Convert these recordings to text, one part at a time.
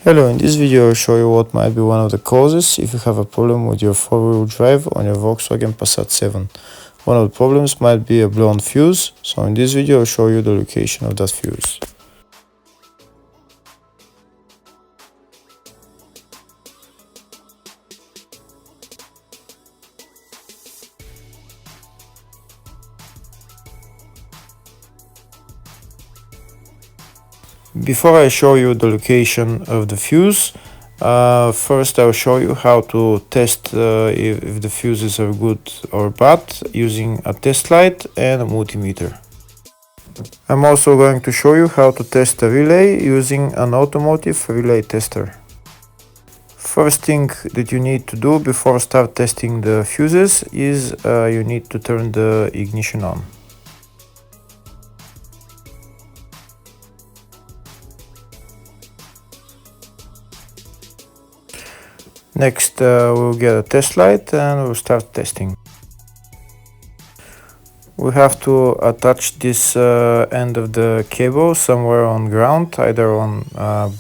Hello, in this video I'll show you what might be one of the causes if you have a problem with your four-wheel drive on your Volkswagen Passat 7. One of the problems might be a blown fuse, so in this video I'll show you the location of that fuse. Before I show you the location of the fuse, first I'll show you how to test if the fuses are good or bad using a test light and a multimeter. I'm also going to show you how to test a relay using an automotive relay tester. First thing that you need to do before start testing the fuses is you need to turn the ignition on. Next we'll get a test light and we'll start testing. We have to attach this end of the cable somewhere on ground, either on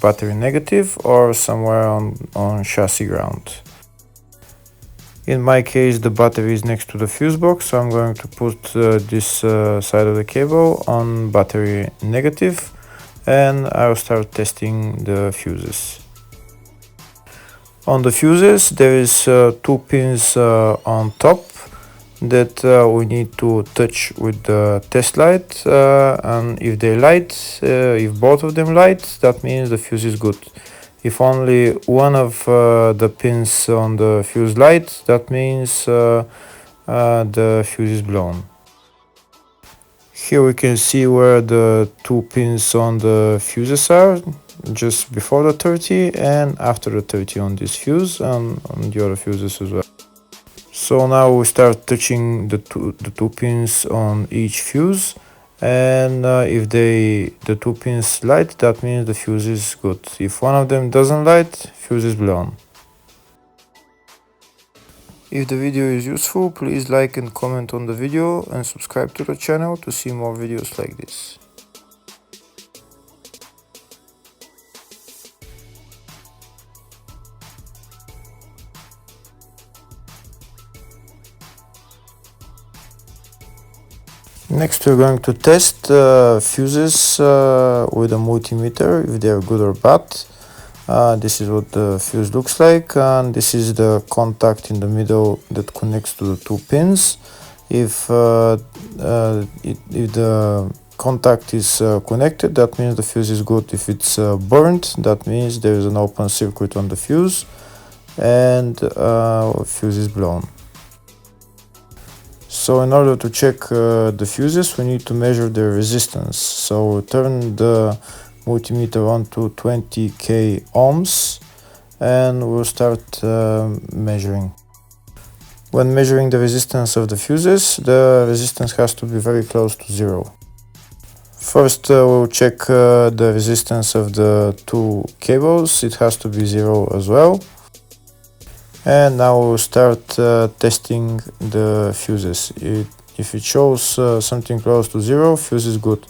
battery negative or somewhere on chassis ground. In my case the battery is next to the fuse box, so I'm going to put this side of the cable on battery negative and I'll start testing the fuses. On the fuses there is two pins on top that we need to touch with the test light, and if they light, if both of them light, that means the fuse is good. If only one of the pins on the fuse light, that means the fuse is blown. Here we can see where the two pins on the fuses are, just before the 30 and after the 30 on this fuse and on the other fuses as well. So now we start touching the two pins on each fuse, and if the two pins light, that means the fuse is good. If one of them doesn't light, fuse is blown. If the video is useful, please like and comment on the video and subscribe to the channel to see more videos like this. Next we're going to test fuses with a multimeter, if they are good or bad. This is what the fuse looks like, and this is the contact in the middle that connects to the two pins. If the contact is connected, that means the fuse is good. If it's burnt, that means there is an open circuit on the fuse and fuse is blown. So in order to check the fuses, we need to measure their resistance. So turn the multimeter on to 20k ohms and we'll start measuring. When measuring the resistance of the fuses, the resistance has to be very close to zero. First we'll check the resistance of the two cables. It has to be zero as well. And now we'll start testing the fuses. If it shows something close to zero, fuse is good.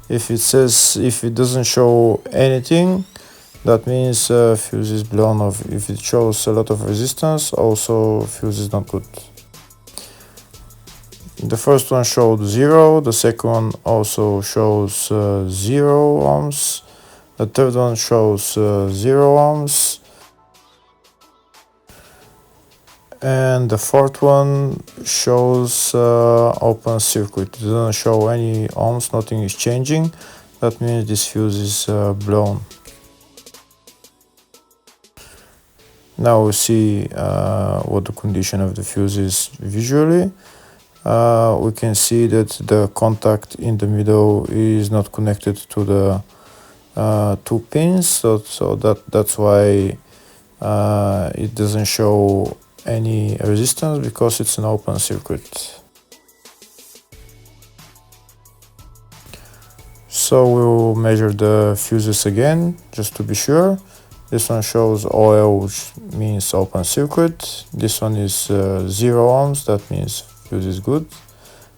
If it doesn't show anything, that means fuse is blown off. If it shows a lot of resistance, also fuse is not good. The first one showed 0, the second one also shows 0 ohms, the third one shows 0 ohms, and the fourth one shows open circuit. It doesn't show any ohms, nothing is changing. That means this fuse is blown. Now we see what the condition of the fuse is visually. We can see that the contact in the middle is not connected to the two pins, so that's why it doesn't show any resistance, because it's an open circuit. So we'll measure the fuses again just to be sure. This one shows OL, which means open circuit. This one is 0 ohms, that means fuse is good.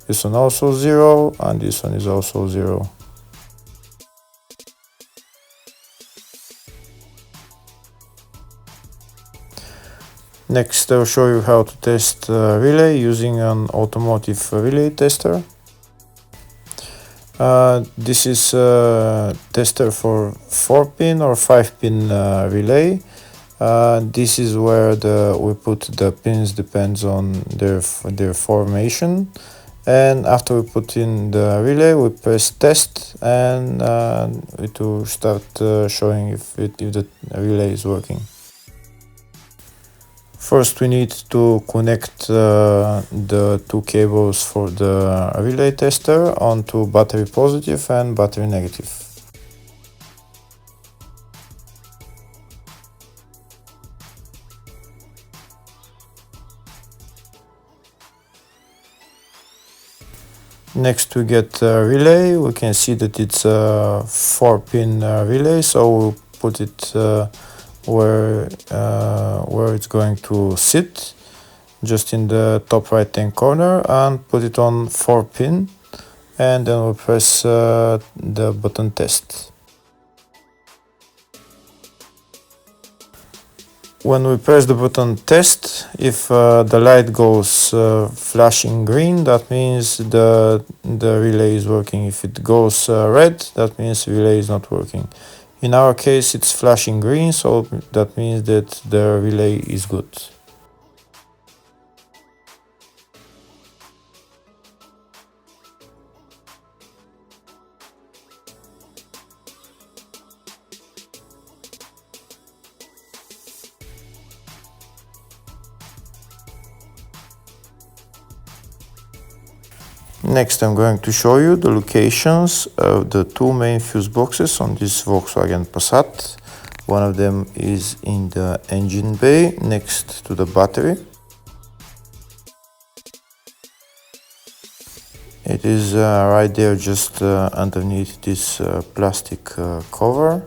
This one also 0, and this one is also 0. Next, I'll show you how to test relay using an automotive relay tester. This is a tester for 4-pin or 5-pin relay. This is where we put the pins, depends on their formation. And after we put in the relay, we press test, and it will start showing if the relay is working. First, we need to connect the two cables for the relay tester onto battery positive and battery negative. Next, we get a relay. We can see that it's a 4-pin relay, so we'll put it where it's going to sit, just in the top right hand corner, and put it on 4-pin, and then we'll press the button test. When we press the button test, if the light goes flashing green, that means the relay is working. If it goes red, that means the relay is not working. In our case, it's flashing green, so that means that the relay is good. Next, I'm going to show you the locations of the two main fuse boxes on this Volkswagen Passat. One of them is in the engine bay next to the battery. It is right there, just underneath this plastic cover.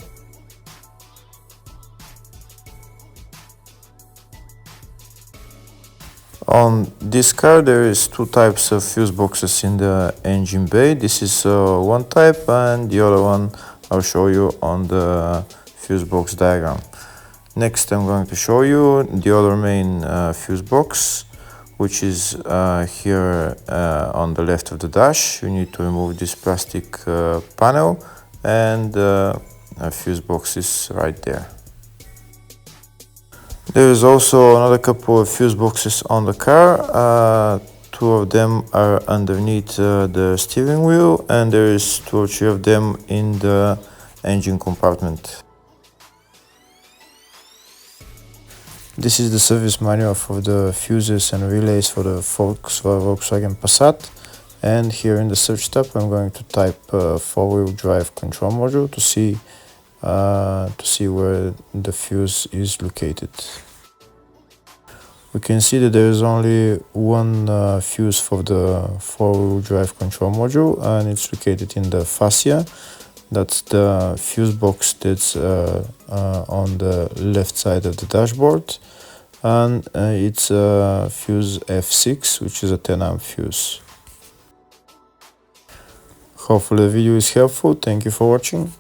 On this car there is two types of fuse boxes in the engine bay. This is one type, and the other one I'll show you on the fuse box diagram. Next, I'm going to show you the other main fuse box, which is here on the left of the dash. You need to remove this plastic panel, and a fuse box is right there. There is also another couple of fuse boxes on the car. Two of them are underneath the steering wheel, and there is 2 or 3 of them in the engine compartment. This is the service manual for the fuses and relays for the Volkswagen Passat. And here in the search tab, I'm going to type 4-wheel drive control module to see where the fuse is located. We can see that there is only one fuse for the 4-wheel drive control module, and it's located in the fascia. That's the fuse box that's on the left side of the dashboard, and it's fuse F6, which is a 10 amp fuse. Hopefully the video is helpful. Thank you for watching.